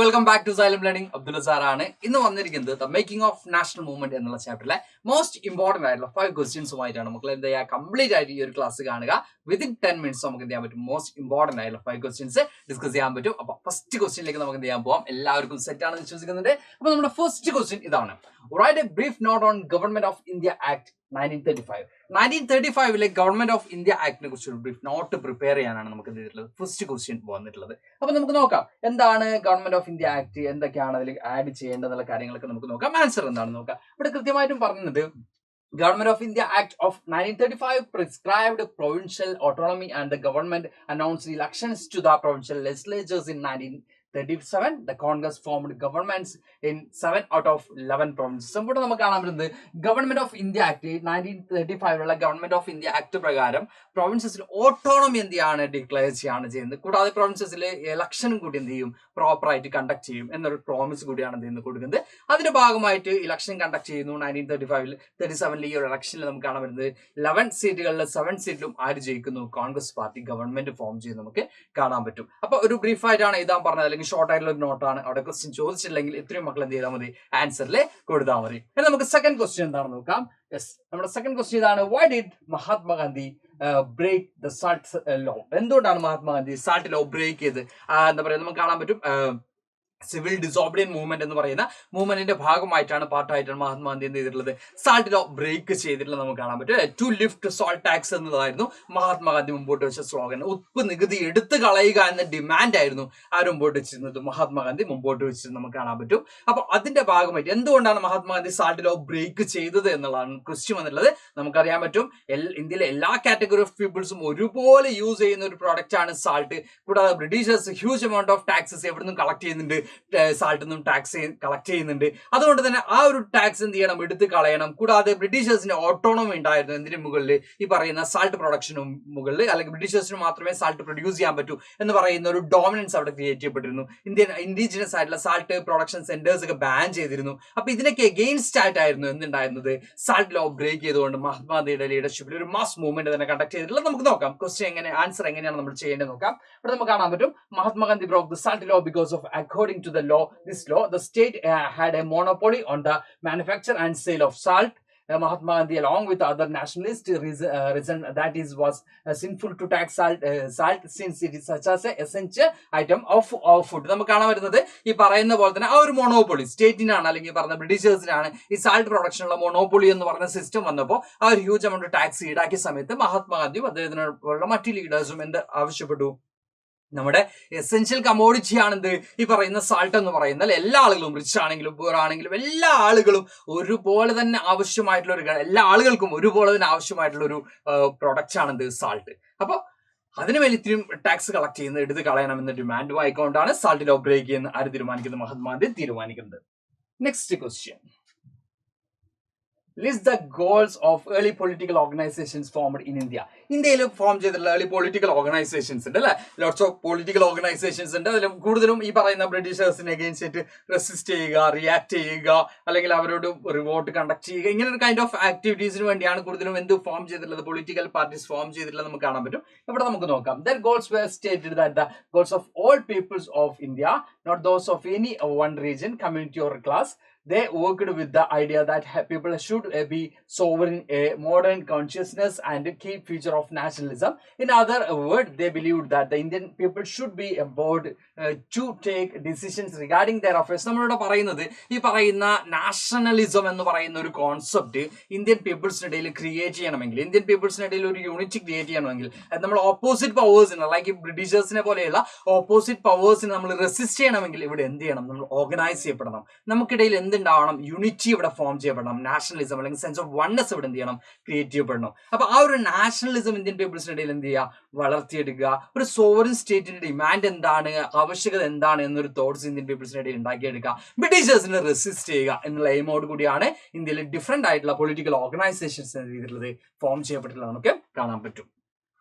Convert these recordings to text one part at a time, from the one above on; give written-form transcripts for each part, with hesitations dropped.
Welcome back to Xylem learning. Abdul സാറാണ് ഇന്ന് വന്നിരിക്കുന്നത്. The making of national movement എന്നുള്ള ചാപ്റ്ററിലെ മോസ്റ്റ് ഇമ്പോർട്ടന്റ് ആയിട്ടുള്ള 5 ക്വസ്റ്റ്യൻസുമായിട്ടാണ് മക്കളെ എന്ത് ചെയ്യുക, കംപ്ലീറ്റ് ആയിട്ട് ഈ ഒരു ക്ലാസ് കാണുക. വിത്തിൻ 10 മിനിറ്റ്സ് നമുക്ക് എന്ത് ചെയ്യാൻ പറ്റും, മോസ്റ്റ് ഇമ്പോർട്ടന്റ് ആയിട്ടുള്ള 5 ക്വസ്റ്റ്യൻസ് ഡിസ്കസ് ചെയ്യാൻ പറ്റും. അപ്പൊ ഫസ്റ്റ് ക്വസ്റ്റ്യനിലേക്ക് നമുക്ക് എന്ത് ചെയ്യാൻ പോവാം. എല്ലാവർക്കും സെറ്റ് ആണെന്ന് വിശ്വസിക്കുന്നുണ്ട്. അപ്പൊ നമ്മുടെ ഫസ്റ്റ് ക്വസ്റ്റ്യൻ ഇതാണ്. Write a brief note on Government of India Act 1935. 1935 Government of India ആക്ടിനെ കുറിച്ച് ഒരു ബ്രീഫ് നോട്ട് പ്രിപ്പയർ ചെയ്യാനാണ് നമുക്ക് എന്ത് ചെയ്തിട്ടുള്ളത്, ഫസ്റ്റ് ക്വസ്റ്റ്യൻ വന്നിട്ടുള്ളത്. അപ്പൊ നമുക്ക് നോക്കാം എന്താണ് ഗവൺമെന്റ് ഓഫ് ഇന്ത്യ ആക്ട്, എന്തൊക്കെയാണ് അതിൽ ആഡ് ചെയ്യേണ്ടതെന്നുള്ള കാര്യങ്ങളൊക്കെ നമുക്ക് നോക്കാം. ആൻസർ എന്താണെന്ന് നോക്കാം. ഇവിടെ കൃത്യമായിട്ടും പറഞ്ഞത് Government of India Act of 1935 prescribed provincial autonomy and the government announced elections to the provincial legislatures in 1937. The Congress formed governments in 7 out of 11 provinces. ഇവിടെ നമുക്ക് കാണാൻ പറ്റുന്നത് government of India Act 1935 Government of India act പ്രകാരം പ്രൊവിൻസസിൽ autonomy എന്ത് ചെയ്യാണ്, declare ചെയ്യാണ് ചെയ്യുന്നത്. കൂടാതെ പ്രൊവിൻസസിൽ ഇലക്ഷനും കൂടി എന്ത് ചെയ്യും, പ്രോപ്പർ ആയിട്ട് കണ്ടക്ട് ചെയ്യും എന്നൊരു പ്രോമിസ് കൂടിയാണ് എന്ത് ചെയ്യുന്നത് കൊടുക്കുന്നത്. അതിന്റെ ഭാഗമായിട്ട് ഇലക്ഷൻ കണ്ടക്ട് ചെയ്യുന്നു. 1937 ഈ ഒരു ഇലക്ഷനിൽ നമുക്ക് കാണാൻ പറ്റുന്നത് 11 സീറ്റുകളിൽ 7 സീറ്റിലും ആര് ജയിക്കുന്നു, കോൺഗ്രസ് പാർട്ടി ഗവൺമെന്റ് ഫോം ചെയ്ത് നമുക്ക് കാണാൻ പറ്റും. അപ്പൊ ഒരു ബ്രീഫായിട്ടാണ് എഴുതാൻ പറഞ്ഞത്, അല്ലെങ്കിൽ ഷോർട്ട് ആയിട്ടുള്ള ഒരു നോട്ടാണ്. അവിടെ ക്വസ്റ്റ്യൻ ചോദിച്ചില്ലെങ്കിൽ ഇത്രയും മക്കൾ എന്ത് ചെയ്താൽ മതി, ആൻസറിൽ കൊടുത്താൽ മതി. എന്നാൽ നമുക്ക് സെക്കൻഡ് ക്വസ്റ്റ്യൻ എന്താണെന്ന് നോക്കാം. യെസ്, നമ്മുടെ സെക്കൻഡ് ക്വസ്റ്റ്യൻ ഇതാണ്. Why did Mahatma Gandhi break the salt law? എന്തുകൊണ്ടാണ് മഹാത്മാഗാന്ധി സാൾട്ട് ലോ ബ്രേക്ക് ചെയ്ത് എന്താ പറയുക, നമുക്ക് കാണാൻ പറ്റും സിവിൽ ഡിസോബിഡിയൻ മൂവ്മെന്റ് എന്ന് പറയുന്ന മൂവ്മെന്റിന്റെ ഭാഗമായിട്ടാണ് പാർട്ടായിട്ടാണ് മഹാത്മാഗാന്ധി എന്ത് ചെയ്തിട്ടുള്ളത്, സാൾട്ട് ലോ ബ്രേക്ക് ചെയ്തിട്ടുള്ളത് നമുക്ക് കാണാൻ പറ്റും. ടു ലിഫ്റ്റ് സോൾട്ട് ടാക്സ് എന്നതായിരുന്നു മഹാത്മാഗാന്ധി മുമ്പോട്ട് വെച്ച സ്ലോഗൻ. ഉപ്പ് നികുതി എടുത്തു കളയുക എന്ന ഡിമാൻഡ് ആയിരുന്നു ആരും മുമ്പോട്ട് വെച്ചിരുന്നത്, മഹാത്മാഗാന്ധി മുമ്പോട്ട് വെച്ചിരുന്നത് നമുക്ക് കാണാൻ പറ്റും. അപ്പൊ അതിന്റെ ഭാഗമായിട്ട് എന്തുകൊണ്ടാണ് മഹാത്മാഗാന്ധി സാൾട്ട് ലോ ബ്രേക്ക് ചെയ്തത് എന്നുള്ളതാണ് ക്വസ്റ്റ്യൻ വന്നിട്ടുള്ളത്. നമുക്കറിയാൻ പറ്റും ഇന്ത്യയിലെ എല്ലാ കാറ്റഗറി ഓഫ് പീപ്പിൾസും ഒരുപോലെ യൂസ് ചെയ്യുന്ന ഒരു പ്രോഡക്റ്റ് ആണ് സാൾട്ട്. കൂടാതെ Britishers huge amount of taxes എവിടെ നിന്നും കളക്ട് ചെയ്യുന്നുണ്ട്, സാൾട്ടിൽ നിന്നും ടാക്സ് കളക്ട് ചെയ്യുന്നുണ്ട്. അതുകൊണ്ട് തന്നെ ആ ഒരു ടാക്സ് എന്ത് ചെയ്യണം, എടുത്ത് കളയണം. കൂടാതെ ബ്രിട്ടീഷേഴ്സിന് ഓട്ടോണമി ഉണ്ടായിരുന്നു എന്തിനു മുകളിൽ, ഈ പറയുന്ന സാൾട്ട് പ്രൊഡക്ഷനും മുകളിൽ, അല്ലെങ്കിൽ ബ്രിട്ടീഷേഴ്സിന് മാത്രമേ സാൾട്ട് പ്രൊഡ്യൂസ് ചെയ്യാൻ പറ്റൂ എന്ന് പറയുന്ന ഒരു ഡോമിനൻസ് അവിടെ ക്രിയേറ്റ് ചെയ്യപ്പെട്ടിരുന്നു. ഇൻഡിജിനസ് ആയിട്ടുള്ള സാൾട്ട് പ്രൊഡക്ഷൻ സെന്റേഴ്സ് ഒക്കെ ബാൻ ചെയ്തിരുന്നു. അപ്പൊ ഇതിനൊക്കെ എഗെയിൻസ്റ്റ് ആയിട്ടായിരുന്നു എന്തുണ്ടായിരുന്നത്, സാൾട്ട് ലോ ബ്രേക്ക് ചെയ്തുകൊണ്ട് മഹാത്മാഗാന്ധിയുടെ ലീഡർഷിപ്പിൽ ഒരു മാസ് മൂവ്മെന്റ് തന്നെ കണ്ടക്ട് ചെയ്തിട്ടുള്ളത് നമുക്ക് നോക്കാം. ക്വസ്റ്റ്യൻ എങ്ങനെ, ആൻസർ എങ്ങനെയാണ് നമ്മൾ ചെയ്യേണ്ടത് നോക്കാം. ഇവിടെ നമുക്ക് കാണാൻ പറ്റും മഹാത്മാഗാന്ധി ബ്രോക്ക് the salt law because of according to this law, the state had a monopoly on the manufacture and sale of salt. Mahatma Gandhi, along with other nationalists, reasoned that it was sinful to tax salt since it is such as a essential item of food. നമുക്ക് കാണാൻ വരുന്നത് ഈ പറയുന്ന പോലെ തന്നെ ആ ഒരു monopoly സ്റ്റേറ്റിനാണ്, അല്ലെങ്കിൽ പറഞ്ഞ ബ്രിട്ടീഷേഴ്സിനാണ് ഈ സാൾട്ട് പ്രൊഡക്ഷനുള്ള മൊണോപ്പൊളി എന്ന് പറഞ്ഞ സിസ്റ്റം വന്നപ്പോൾ ആ ഒരു ഹ്യൂജ് എമൗണ്ട് ടാക്സ് ഈടാക്കിയ സമയത്ത് മഹാത്മാഗാന്ധിയും അദ്ദേഹത്തിനോടുള്ള മറ്റു ലീഡേഴ്സും എന്ത് ആവശ്യപ്പെട്ടു, നമ്മുടെ എസെൻഷ്യൽ കമോഡിറ്റി ആണെന്ത് ഈ പറയുന്ന സാൾട്ട് എന്ന് പറയുന്നത്. എല്ലാ ആളുകളും റിച്ച് ആണെങ്കിലും പൂർ ആണെങ്കിലും എല്ലാ ആളുകളും ഒരുപോലെ തന്നെ ആവശ്യമായിട്ടുള്ള ഒരു, എല്ലാ ആളുകൾക്കും ഒരുപോലെ തന്നെ ആവശ്യമായിട്ടുള്ള ഒരു പ്രൊഡക്റ്റ് ആണെന്ത് സാൾട്ട്. അപ്പൊ അതിന് വേണ്ടി ഇത്രയും ടാക്സ് കളക്ട് ചെയ്യുന്നത് എടുത്ത് കളയണമെന്ന ഡിമാൻഡ് ആയിക്കൊണ്ടാണ് സാൾട്ട് ലോ ബ്രേക്ക് ചെയ്യുന്ന ആര് തീരുമാനിക്കുന്നത്, മഹാത്മാഗാന്ധി തീരുമാനിക്കുന്നത്. Next question. List the goals of early political organizations formed in India. ഇന്ത്യയിൽ ഫോം ചെയ്തിട്ടുള്ള ഏർലി പൊളിറ്റിക്കൽ ഓർഗനൈസേഷൻസ് ഉണ്ട് അല്ലെ, ലോട്ട്സ് ഓഫ് പൊളിറ്റിക്കൽ ഓർഗനൈസേഷൻസ് ഉണ്ട്. അതിൽ കൂടുതലും ഈ പറയുന്ന ബ്രിട്ടീഷേഴ്സിനെ അഗെയിൻസ്റ്റ് റെസിസ്റ്റ് ചെയ്യുക, റിയാക്ട് ചെയ്യുക, അല്ലെങ്കിൽ അവരോട് റിവോൾട്ട് കണ്ടക്ട് ചെയ്യുക, ഇങ്ങനെ ഒരു കൈൻഡ് ഓഫ് ആക്ടിവിറ്റീസിന് വേണ്ടിയാണ് കൂടുതലും എന്ത് ഫോം ചെയ്തിട്ടുള്ളത്, പൊളിറ്റിക്കൽ പാർട്ടീസ് ഫോം ചെയ്തിട്ടുള്ളത് നമുക്ക് കാണാൻ പറ്റും. ഇവിടെ നമുക്ക് നോക്കാം. Their goals were stated that the goals of all peoples of India, not those of any one region, community or class. They worked with the idea that people should be sovereign, a modern consciousness and keep future of nationalism. In other words, they believed that the Indian people should be empowered to take decisions regarding their affairs. നമ്മളിവിടെ പറയുന്നത് ഈ പറയുന്ന nationalism എന്ന് പറയുന്ന ഒരു concept Indian പീപ്പിൾസിനിടയിൽ create ചെയ്യണമെങ്കിൽ, Indian പീപ്പിൾസിനിടയിൽ ഒരു unity create ചെയ്യണമെങ്കിൽ, നമ്മൾ ഓപ്പോസിറ്റ് പവേഴ്സിന് ലൈക്ക് ബ്രിട്ടീഷേഴ്സിനെ പോലെയുള്ള ഓപ്പോസിറ്റ് പവേഴ്സിന് നമ്മൾ റെസിസ്റ്റ് ചെയ്യണമെങ്കിൽ ഇവിടെ എന്ത് ചെയ്യണം, നമ്മൾ ഓർഗനൈസ് ചെയ്യപ്പെടണം. നമുക്കിടയിൽ എന്തുണ്ടാവണം, യൂണിറ്റി ഇവിടെ ഫോം ചെയ്യപ്പെടണം, നാഷണലിസം അല്ലെങ്കിൽ സെൻസ് ഓഫ് വൺനെസ് ഇവിടെ എന്ത് ചെയ്യണം, ക്രിയേറ്റ് ചെയ്യപ്പെടണം. അപ്പൊ ആ ഒരു നാഷണലിസം ഇന്ത്യൻ പീപ്പിൾസിനിടയിൽ എന്ത് ചെയ്യുക, വളർത്തിയെടുക്കുക. ഒരു സോവറിൻ സ്റ്റേറ്റിന്റെ ഡിമാൻഡ് എന്താണ്, ആവശ്യകത എന്താണ് എന്നൊരു തോട്ട്സ് ഇന്ത്യൻ പീപ്പിൾസിനിടയിൽ ഉണ്ടാക്കിയെടുക്കുക, ബ്രിട്ടീഷേഴ്സിനെ റെസിസ്റ്റ് ചെയ്യുക എന്നുള്ള എയിമോട് കൂടിയാണ് ഇന്ത്യയിൽ ഡിഫറെന്റ് ആയിട്ടുള്ള പൊളിറ്റിക്കൽ ഓർഗനൈസേഷൻസ് എന്ന രീതിയിലുള്ളത് ഫോം ചെയ്യപ്പെട്ടിട്ടുള്ളത് നമുക്ക് കാണാൻ പറ്റും.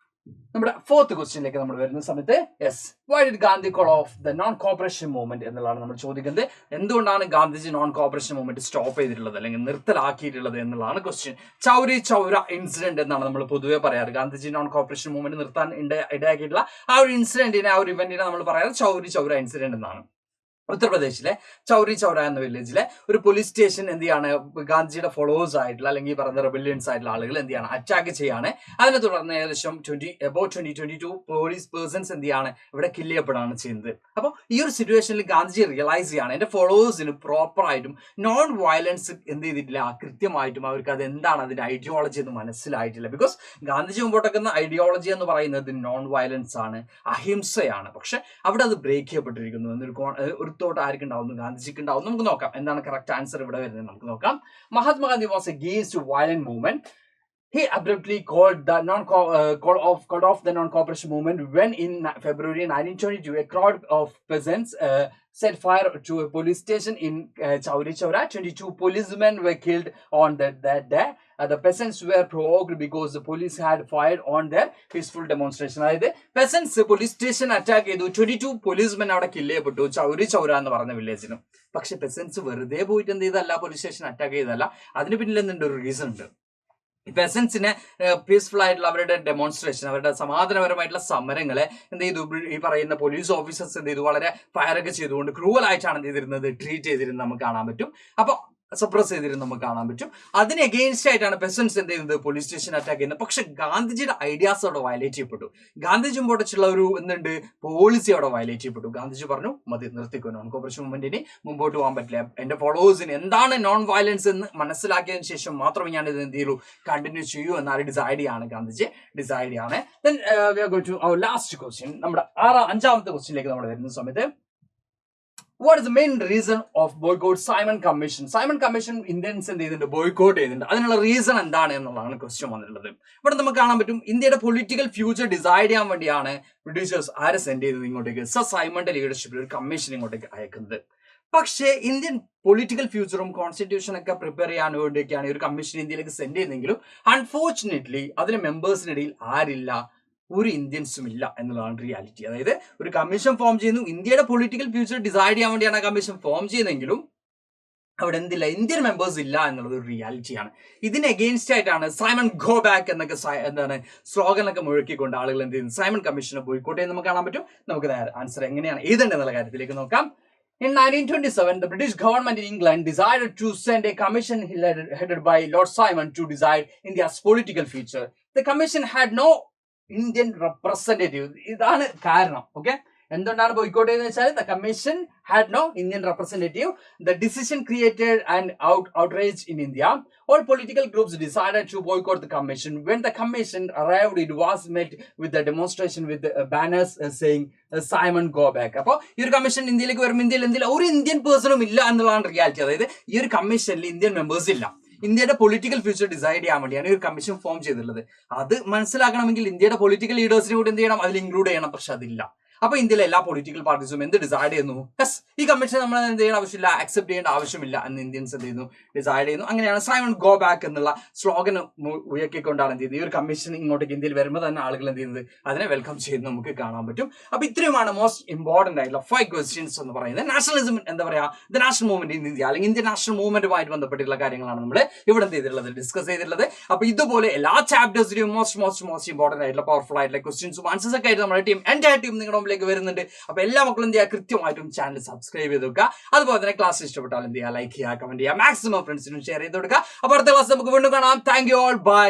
നമ്മുടെ ഫോർത്ത് ക്വസ്റ്റ്യനിലേക്ക് നമ്മൾ വരുന്ന സമയത്ത് yes, why did Gandhi call of the non corporation movement എന്നുള്ളതാണ് നമ്മൾ ചോദിക്കുന്നത്. എന്തുകൊണ്ടാണ് Gandhiji non corporation movement stop ചെയ്തിട്ടുള്ളത് അല്ലെങ്കിൽ നിർത്തലാക്കിയിട്ടുള്ളത് എന്നുള്ളതാണ് ക്വസ്റ്റ്യൻ. ചൗരി ചൗര ഇൻസിഡന്റ് എന്നാണ് നമ്മൾ പൊതുവെ പറയാറ്. ഗാന്ധിജി നോൺ കോപ്പറേഷൻ മൂവ്മെന്റ് നിർത്താൻ ഇടയാക്കിയിട്ടുള്ള ആ ഒരു ഇൻസിഡന്റിനെ, ആ ഒരു ഇവന്റിനെ നമ്മൾ പറയാറ് ചൗരി ചൗര ഇൻസിഡന്റ് എന്നാണ്. ഉത്തർപ്രദേശിലെ ചൗരി ചൗര എന്ന വില്ലേജിലെ ഒരു പോലീസ് സ്റ്റേഷൻ എന്ത് ചെയ്യാണ്, ഗാന്ധിജിയുടെ ഫോളോവേഴ്സ് ആയിട്ടുള്ള അല്ലെങ്കിൽ പറഞ്ഞ റെബല്യൻസ് ആയിട്ടുള്ള ആളുകൾ എന്ത് ചെയ്യാണ്, അറ്റാക്ക് ചെയ്യാണ്. അതിനെ തുടർന്ന് ഏകദേശം 22 പോലീസ് പേഴ്സൺസ് എന്ത് ചെയ്യാണ്, ഇവിടെ കില്ല് ചെയ്യപ്പെടുകയാണ് ചെയ്യുന്നത്. അപ്പോൾ ഈ ഒരു സിറ്റുവേഷനിൽ ഗാന്ധിജി റിയലൈസ് ചെയ്യാണ് എന്റെ ഫോളോവേഴ്സിന് പ്രോപ്പറായിട്ടും നോൺ വയലൻസ് എന്ത് ചെയ്തിട്ടില്ല, കൃത്യമായിട്ടും അവർക്ക് അത് എന്താണ് അതിന്റെ ഐഡിയോളജി എന്ന് മനസ്സിലായിട്ടില്ല. ബിക്കോസ് ഗാന്ധിജി മുമ്പോട്ടേക്കുന്ന ഐഡിയോളജി എന്ന് പറയുന്നത് നോൺ വയലൻസ് ആണ്, അഹിംസയാണ്. പക്ഷെ അവിടെ അത് ബ്രേക്ക് ചെയ്യപ്പെട്ടിരിക്കുന്നു എന്നൊരു തോട്ട് ആർക്കുണ്ടാവുന്നു, ഗാന്ധിജിക്ക് ഉണ്ടാവുന്നു. നമുക്ക് നോക്കാം എന്താണ് കറക്റ്റ് ആൻസർ ഇവിടെ വരുന്നത്. നമുക്ക് നോക്കാം. Mahatma Gandhi was against violent movement. He abruptly called off the non-cooperation movement when in February 1922 a crowd of peasants set fire to a police station in Chowri Chowra. 22 policemen were killed on that day. The peasants were provoked because the police had fired on their peaceful demonstration. അതായത് പെസൻസ് police station attack ചെയ്തു, 22 policemen അവിടെ kill ചെയ്യപ്പെട്ടു ചൗരി ചൗര എന്ന് പറഞ്ഞ വില്ലേജിനും. പക്ഷെ പെസൻസ് വെറുതെ പോയിട്ട് എന്ത് ചെയ്തല്ല, പോലീസ് സ്റ്റേഷൻ അറ്റാക്ക് ചെയ്തല്ല. അതിന് പിന്നിൽ എന്തുണ്ട്, ഒരു റീസൺ ഉണ്ട്. പെസൻസിനെ പീസ്ഫുൾ ആയിട്ടുള്ള അവരുടെ ഡെമോൺസ്ട്രേഷൻ, അവരുടെ സമാധാനപരമായിട്ടുള്ള സമരങ്ങളെ എന്ത് ചെയ്തു, ഈ പറയുന്ന പോലീസ് ഓഫീസേഴ്സ് എന്ത് ചെയ്തു, വളരെ ഫയറൊക്കെ ചെയ്തുകൊണ്ട് ക്രൂവൽ ആയിട്ടാണ് എന്ത് ചെയ്തിരുന്നത്, ട്രീറ്റ് ചെയ്തിരുന്നത് നമുക്ക് കാണാൻ പറ്റും. അപ്പൊ സപ്രസ് ചെയ്തിരുന്ന് നമുക്ക് കാണാൻ പറ്റും. അതിന് എഗെയിൻസ്റ്റ് ആയിട്ടാണ് പെസൻസ് എന്ത് ചെയ്യുന്നത്, പോലീസ് സ്റ്റേഷൻ അറ്റാക്ക് ചെയ്യുന്നത്. പക്ഷെ ഗാന്ധിജിയുടെ ഐഡിയാസ് അവിടെ വയലേറ്റ് ചെയ്യപ്പെട്ടു. ഗാന്ധിജി മുമ്പോട്ടുള്ള ഒരു എന്തുണ്ട്, പോളിസി അവിടെ വയലേറ്റ് ചെയ്യപ്പെട്ടു. ഗാന്ധിജി പറഞ്ഞു മതി, നിർത്തിക്കോ, നോൺ കോപ്പറേഷൻ മൂവ്മെന്റിന് മുമ്പോട്ട് പോകാൻ പറ്റില്ല. എന്റെ ഫോളോവേഴ്സിന് എന്താണ് നോൺ വയലൻസ് എന്ന് മനസ്സിലാക്കിയതിനു ശേഷം മാത്രമേ ഞാൻ ഇത് എന്ത് ചെയ്യൂ, കണ്ടിന്യൂ ചെയ്യൂ എന്നാണ് ഡിസൈഡ് ചെയ്യാണ് ഗാന്ധിജി ഡിസൈഡ് ചെയ്യാണ്. Then we are going to our last question. നമ്മുടെ അഞ്ചാമത്തെ ക്വസ്റ്റ്യനിലേക്ക് നമ്മൾ വരുന്ന സമയത്ത്, what is the main reason of boycott Simon Commission? Simon Commission Indians എന്ത് ചെയ്തിട്ടുണ്ട്, ബോയ്ക്കോട്ട് ചെയ്തിട്ടുണ്ട്. അതിനുള്ള റീസൺ എന്താണ് എന്നുള്ളതാണ് ക്വസ്റ്റ്യൻ വന്നിട്ടുള്ളത്. ഇവിടെ നമുക്ക് കാണാൻ പറ്റും, ഇന്ത്യയുടെ പൊളിറ്റിക്കൽ ഫ്യൂച്ചർ ഡിസൈഡ് ചെയ്യാൻ വേണ്ടിയാണ് ബ്രിട്ടീഷേഴ്സ് ആരെ സെൻഡ് ചെയ്തത് ഇങ്ങോട്ടേക്ക്, സർ സൈമന്റെ ലീഡർഷിപ്പിൽ ഒരു കമ്മീഷൻ ഇങ്ങോട്ടേക്ക് അയക്കുന്നത്. പക്ഷേ ഇന്ത്യൻ പൊളിറ്റിക്കൽ ഫ്യൂച്ചറും കോൺസ്റ്റിറ്റ്യൂഷനൊക്കെ പ്രിപ്പയർ ചെയ്യാൻ വേണ്ടിയൊക്കെയാണ് ഈ ഒരു കമ്മീഷൻ ഇന്ത്യയിലേക്ക് സെൻഡ് ചെയ്യുന്നെങ്കിലും അൺഫോർച്ചുനേറ്റ്ലി അതിലെ മെമ്പേഴ്സിനിടയിൽ ആരില്ല, ഒരു ഇന്ത്യൻസും ഇല്ല എന്നുള്ളതാണ് റിയാലിറ്റി. അതായത് ഒരു കമ്മീഷൻ ഫോം ചെയ്യുന്നു, ഇന്ത്യയുടെ പൊളിറ്റിക്കൽ ഫ്യൂച്ചർ ഡിസൈഡ് ചെയ്യാൻ വേണ്ടിയാണ് ആ കമ്മീഷൻ ഫോം ചെയ്യുന്നതെങ്കിലും അവിടെ എന്തില്ല, ഇന്ത്യൻ മെമ്പേഴ്സ് ഇല്ല എന്നുള്ളത് ഒരു റിയാലിറ്റിയാണ്. ഇതിന് എഗെയിൻസ്റ്റ് ആയിട്ടാണ് സൈമൺ ഗോ ബാക്ക് എന്നൊക്കെ എന്താണ് സ്ലോഗനൊക്കെ മുഴക്കിക്കൊണ്ട് ആളുകൾ എന്ത് ചെയ്യുന്നു, സൈമൺ കമ്മീഷനെ ബോയ്ക്കോട്ട് ചെയ്യുന്നത് നമുക്ക് കാണാൻ പറ്റും. നമുക്ക് ആൻസർ എങ്ങനെയാണ് എഴുതേണ്ടതെന്നുള്ള കാര്യത്തിലേക്ക് നോക്കാം. In 1927, the British government in England decided to send a commission headed by Lord Simon to decide India's political future. The commission had no Indian representative. ഇതാണ് കാരണം. ഓക്കെ, എന്തുകൊണ്ടാണ് ബോയ്ക്കോട്ട് എന്ന് വെച്ചാൽ the commission had no Indian representative. The decision created an outrage in India. All political groups decided to boycott the commission. When the commission arrived, it was met with the demonstration with banners saying Simon go back. അപ്പോൾ ഈ ഒരു commission ഇന്ത്യയിലേക്ക് വരുമ്പോൾ ഇന്ത്യയിൽ ഒരു Indian പേഴ്സണും ഇല്ല എന്നുള്ളതാണ് reality. അതായത് ഈ ഒരു കമ്മീഷനിൽ ഇന്ത്യൻ മെമ്പേഴ്സ് ഇല്ല. ഇന്ത്യയുടെ പൊളിറ്റിക്കൽ ഫ്യൂച്ചർ ഡിസൈഡ് ചെയ്യാൻ വേണ്ടിയാണ് ഈ ഒരു കമ്മീഷൻ ഫോം ചെയ്തിട്ടുള്ളത്. അത് മനസ്സിലാക്കണമെങ്കിൽ ഇന്ത്യയുടെ പൊളിറ്റിക്കൽ ലീഡേഴ്സിനെ കൂടി എന്ത് ചെയ്യണം, അതിൽ ഇൻക്ലൂഡ് ചെയ്യണം. പക്ഷെ അതില്ല. അപ്പൊ ഇന്ത്യയിലെ എല്ലാ പൊളിറ്റിക്കൽ പാർട്ടീസും എന്ത് ഡിസൈഡ് ചെയ്യുന്നു, യെസ് ഈ കമ്മീഷൻ നമ്മൾ എന്ത് ചെയ്യേണ്ട ആവശ്യമില്ല, അക്സെപ്റ്റ് ചെയ്യേണ്ട ആവശ്യമില്ല എന്ന് ഇന്ത്യൻസ് എന്ത് ചെയ്യുന്നു, ഡിസൈഡ് ചെയ്യുന്നു. അങ്ങനെയാണ് സൈമൺ ഗോ ബാക്ക് എന്നുള്ള സ്ലോഗൻ ഉയർത്തിക്കൊണ്ടാണ് എന്ത് ചെയ്യുന്നത്, ഈ ഒരു കമ്മീഷൻ ഇങ്ങോട്ടേക്ക് ഇന്ത്യയിൽ വരുമ്പോൾ തന്നെ ആളുകൾ എന്ത് ചെയ്യുന്നത്, അതിനെ വെൽക്കം ചെയ്യുന്നത് നമുക്ക് കാണാൻ പറ്റും. അപ്പൊ ഇത്രയുമാണ് മോസ്റ്റ് ഇമ്പോർട്ടന്റ് ആയിട്ടുള്ള 5 ക്വസ്റ്റ്യൻസ് എന്ന് പറയുന്നത്. നാഷണലിസം എന്താ പറയാ, the national movement in India അല്ലെങ്കിൽ ഇന്ത്യൻ നാഷണൽ മൂവ്മെന്റുമായിട്ട് ബന്ധപ്പെട്ടുള്ള കാര്യങ്ങളാണ് നമ്മൾ ഇവിടെ എന്ത് ചെയ്തിട്ടുള്ളത്, ഡിസ്കസ് ചെയ്തിട്ടുള്ളത്. അപ്പൊ ഇതുപോലെ എല്ലാ ചാപ്റ്റേഴ്സിലും മോസ്റ്റ് ഇമ്പോർട്ടന്റ് ആയിട്ടുള്ള പവർഫുൾ ആയിട്ടുള്ള ക്വസ്റ്റ്യൻസും ആൻസേഴ്സ് ഒക്കെ ആയിട്ട് നമ്മുടെ ടീം എൻറ്റയർ ടീം നിങ്ങളുടെ മുമ്പിലേക്ക് വരുന്നുണ്ട്. അപ്പൊ എല്ലാ മക്കളും എന്ത് ചെയ്യുക, കൃത്യമായിട്ടും ചാനൽ സബ്സ്ക്രൈബ് ചെയ്ത് വെക്കുക. അതുപോലെ തന്നെ ക്ലാസ് ഇഷ്ടപ്പെട്ടാൽ എന്ത് ചെയ്യുക, ലൈക്ക് ചെയ്യുക, കമന്റ് ചെയ്യുക, മാക്സിമം ഫ്രണ്ട്സിനും ഷെയർ ചെയ്ത് കൊടുക്കുക. അപ്പൊ അടുത്ത ക്ലാസ് നമുക്ക് വീണ്ടും കാണാം. Thank you all, by.